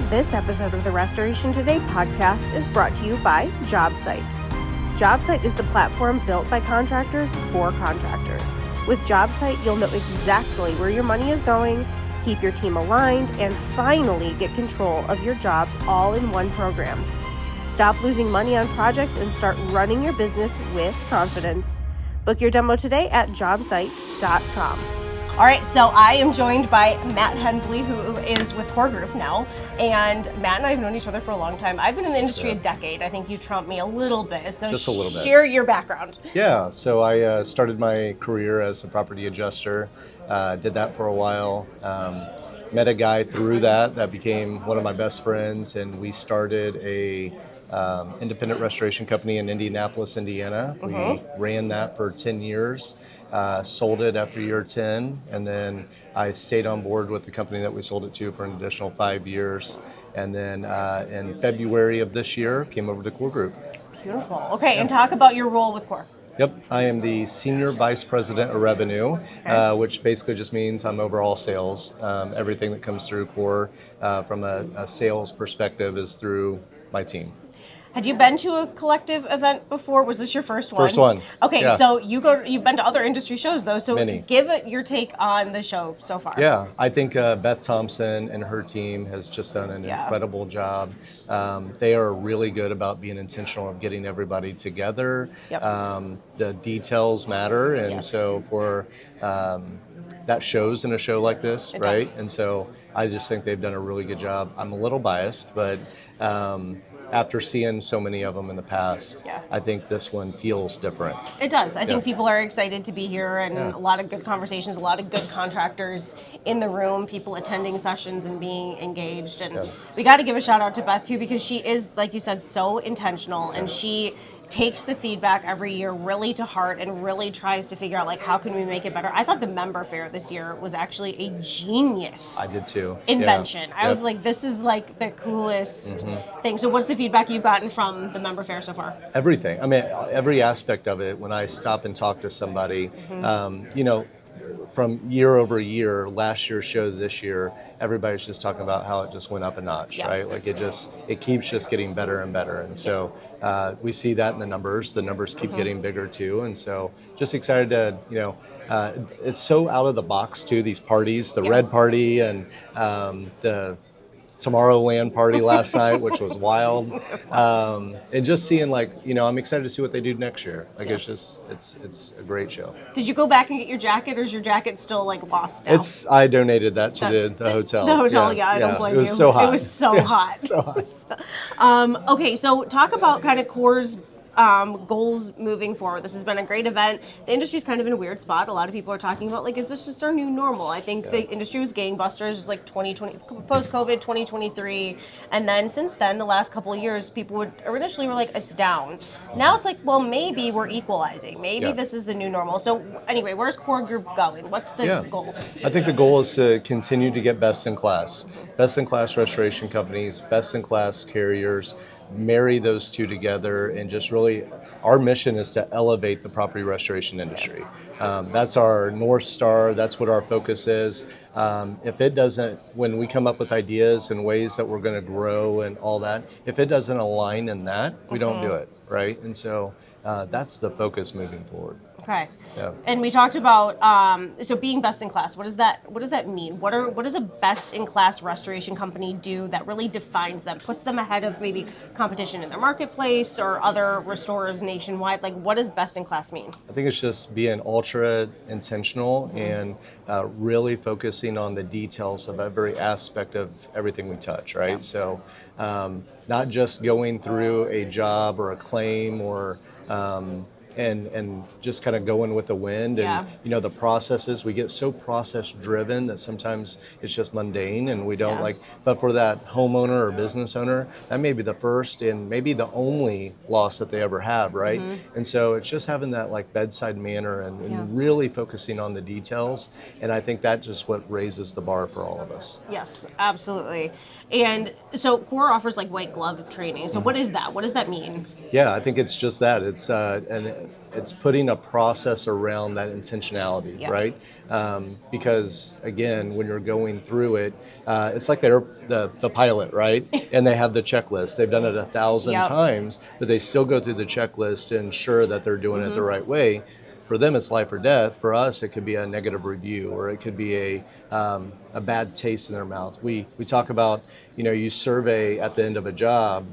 This episode of the Restoration Today podcast is brought to you by JobSite. JobSite is the platform built by contractors for contractors. With JobSite, you'll know exactly where your money is going, keep your team aligned, and finally get control of your jobs all in one program. Stop losing money on projects and start running your business with confidence. Book your demo today at jobsite.com. All right, so I am joined by Matt Hensley, who is with Core Group now. And Matt and I have known each other for a long time. I've been in the industry a decade. I think you trump me a little bit. So just a little bit. Share your background. Yeah, so I started my career as a property adjuster. Did that for a while. Met a guy through that became one of my best friends, and we started a independent restoration company in Indianapolis, Indiana. We ran that for 10 years. Sold it after year 10, and then I stayed on board with the company that we sold it to for an additional 5 years. And then in February of this year, came over to Core Group. Beautiful. Okay, and talk about your role with Core. Yep, I am the Senior Vice President of Revenue, which basically just means I'm over all sales. Everything that comes through Core from a sales perspective is through my team. Had you been to a collective event before? Was this your first one? First one. Okay, yeah. So you've been to other industry shows though, so Many. Give it your take on the show so far. Yeah, I think Beth Thompson and her team has just done an incredible job. They are really good about being intentional of getting everybody together. Yep. The details matter, and so for that shows in a show like this, it right? does. And so I just think they've done a really good job. I'm a little biased, but after seeing so many of them in the past, I think this one feels different. It does. I think people are excited to be here, and a lot of good conversations, a lot of good contractors in the room, people attending sessions and being engaged. And we got to give a shout out to Beth too, because she is, like you said, so intentional, and she takes the feedback every year really to heart and really tries to figure out, like, how can we make it better. I thought the member fair this year was actually a genius I did too. invention. I was like, this is like the coolest thing. So what's the feedback you've gotten from the member fair so far? Everything. I mean, every aspect of it. When I stop and talk to somebody, from year over year, last year's show to this year, everybody's just talking about how it just went up a notch, right? Like it keeps just getting better and better. And so we see that in the numbers. The numbers keep getting bigger too. And so just excited to, it's so out of the box too, these parties, the Red Party and the Tomorrowland party last night, which was wild. And just seeing I'm excited to see what they do next year. Like it's a great show. Did you go back and get your jacket, or is your jacket still lost now? I donated that to the hotel. The hotel, yes, I don't blame you. It was so hot. It was so hot. So hot. Okay, so talk about kind of Core's goals moving forward. This has been a great event. The industry's kind of in a weird spot. A lot of people are talking about, is this just our new normal? I think the industry was gangbusters, 2020, post-COVID, 2023. And then since then, the last couple of years, people initially were like, it's down. Now it's like, well, maybe we're equalizing. Maybe this is the new normal. So anyway, where's Core Group going? What's the goal? I think the goal is to continue to get best in class. Best in class restoration companies, best in class carriers, marry those two together, and just really, our mission is to elevate the property restoration industry. That's our North Star. That's what our focus is. If it doesn't, when we come up with ideas and ways that we're going to grow and all that, if it doesn't align in that, we don't do it, right? And so that's the focus moving forward. Okay. Yeah. And we talked about so being best in class. What does that mean? What does a best in class restoration company do that really defines them, puts them ahead of maybe competition in their marketplace or other restorers nationwide? Like, what does best in class mean? I think it's just being ultra intentional and really focusing on the details of every aspect of everything we touch, right? So not just going through a job or a claim or and just kind of going with the wind. And the processes, we get so process driven that sometimes it's just mundane and we don't but for that homeowner or business owner, that may be the first and maybe the only loss that they ever have, right? And so it's just having that bedside manner and really focusing on the details. And I think that just what raises the bar for all of us. Yes, absolutely. And so Core offers white glove training. So what is that? What does that mean? Yeah, I think it's just that. It's it's putting a process around that intentionality, Yeah. right? Because again, when you're going through it, it's like they're the pilot, right? And they have the checklist. They've done it 1,000 Yep. times, but they still go through the checklist to ensure that they're doing it the right way. For them, it's life or death. For us, it could be a negative review, or it could be a bad taste in their mouth. We talk about, you survey at the end of a job,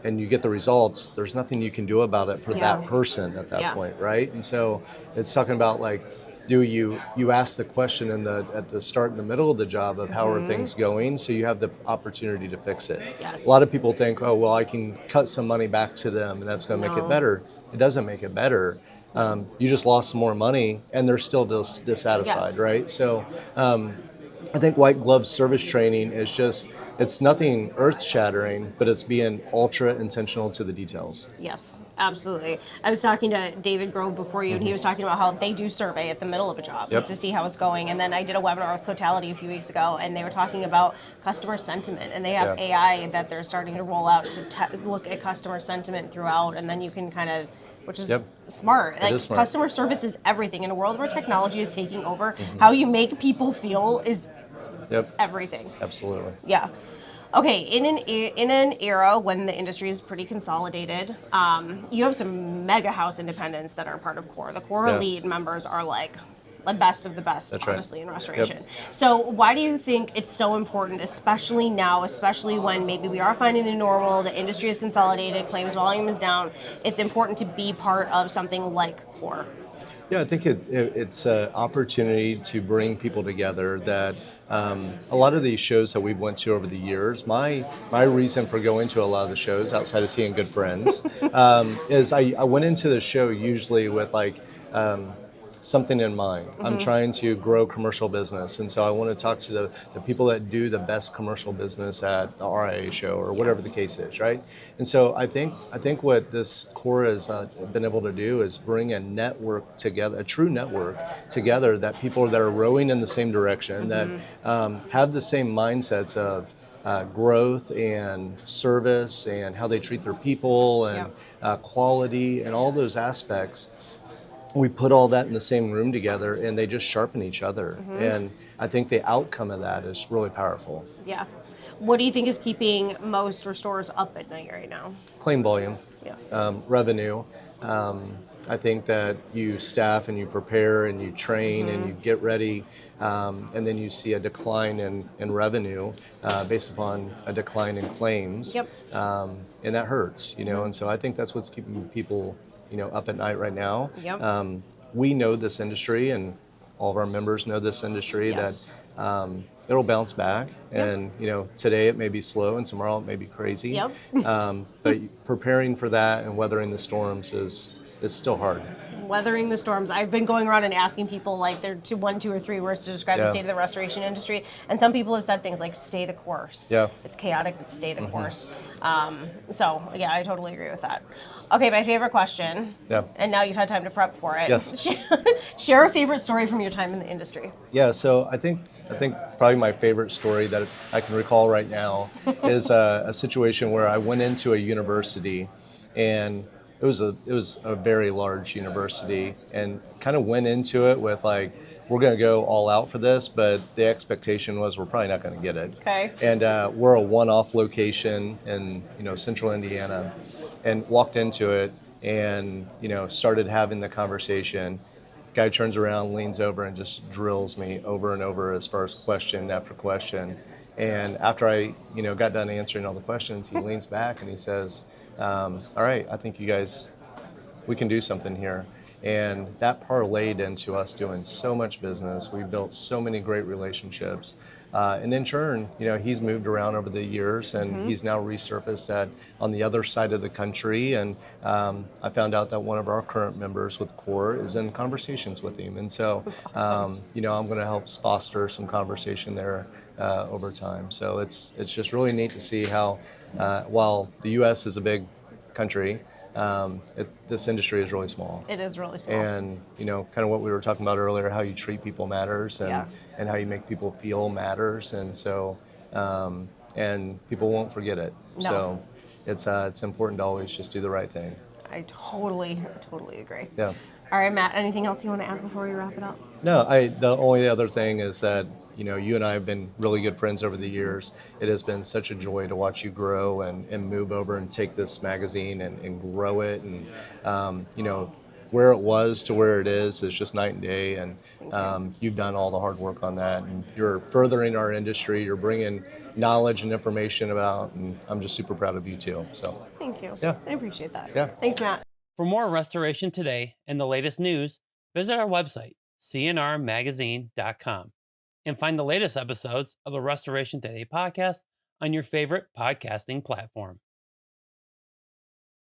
and you get the results. There's nothing you can do about it for Yeah. that person at that Yeah. point, right? And so it's talking about like, do you ask the question at the start and the middle of the job of how are things going, so you have the opportunity to fix it. Yes. A lot of people think, oh well, I can cut some money back to them, and that's going to make it No. better. It doesn't make it better. You just lost some more money, and they're still dissatisfied, Yes. right? So I think white glove service training is just, it's nothing earth shattering, but it's being ultra intentional to the details. Yes, absolutely. I was talking to David Grove before you, and he was talking about how they do survey at the middle of a job Yep. to see how it's going. And then I did a webinar with Cotality a few weeks ago, and they were talking about customer sentiment. And they have Yeah. AI that they're starting to roll out to look at customer sentiment throughout, and then you can kind of, which is Yep. smart. Like is smart. customer service is everything. In a world where technology is taking over, how you make people feel is Yep, everything. absolutely. Yeah. Okay, in an era when the industry is pretty consolidated, you have some mega house independents that are part of Core. The Core Yeah. Elite members are like the best of the best, That's right. honestly, in restoration. So why do you think it's so important, especially now, especially when maybe we are finding the normal, the industry is consolidated, claims volume is down, it's important to be part of something like Core? Yeah, I think it's an opportunity to bring people together that a lot of these shows that we've went to over the years, my reason for going to a lot of the shows outside of seeing good friends is I went into the show usually with like something in mind. I'm trying to grow commercial business, and so I want to talk to the people that do the best commercial business at the RIA show or whatever the case is, right? And so I think what this core has been able to do is bring a network together, a true network together, that people that are rowing in the same direction, that have the same mindsets of growth and service and how they treat their people and quality and all those aspects. We put all that in the same room together, and they just sharpen each other. And I think the outcome of that is really powerful. Yeah. What do you think is keeping most restorers up at night right now? Claim volume, Yeah. revenue. I think that you staff and you prepare and you train and you get ready, and then you see a decline in revenue based upon a decline in claims. Yep. And that hurts, and so I think that's what's keeping people up at night right now. Yep. We know this industry, and all of our members know this industry, Yes. that it'll bounce back. And today it may be slow, and tomorrow it may be crazy. Yep. But preparing for that and weathering the storms is still hard. Weathering the storms. I've been going around and asking people like their one, two, or three words to describe the Yeah. state of the restoration industry, and some people have said things like "stay the course." Yeah. It's chaotic, but stay the course. So yeah, I totally agree with that. Okay, my favorite question. Yeah. And now you've had time to prep for it. Yes. Share a favorite story from your time in the industry. Yeah, so I think probably my favorite story that I can recall right now is a situation where I went into a university, and it was a very large university, and kind of went into it with like, we're going to go all out for this, but the expectation was we're probably not going to get it. Okay. And we're a one-off location in central Indiana, and walked into it and started having the conversation. Guy turns around, leans over, and just drills me over and over as far as question after question. And after I got done answering all the questions, he leans back and he says, all right, I think you guys, we can do something here. And that parlayed into us doing so much business. We built so many great relationships. And in turn, he's moved around over the years, and he's now resurfaced on the other side of the country. And I found out that one of our current members with Core is in conversations with him. And so, awesome. I'm going to help foster some conversation there over time. So it's just really neat to see how, while the U.S. is a big country, this industry is really small. It is really small. And kind of what we were talking about earlier, how you treat people matters, and how you make people feel matters, and so and people won't forget it. No. So it's important to always just do the right thing. I totally agree. Yeah. All right, Matt, anything else you want to add before we wrap it up? No, the only other thing is that, you and I have been really good friends over the years. It has been such a joy to watch you grow and move over and take this magazine and grow it. And, where it was to where it is just night and day. And you've done all the hard work on that. And you're furthering our industry. You're bringing knowledge and information about, and I'm just super proud of you too. So, Thank you. yeah. I appreciate that. Yeah. Thanks, Matt. For more Restoration Today and the latest news, visit our website, cnrmagazine.com, and find the latest episodes of the Restoration Today podcast on your favorite podcasting platform.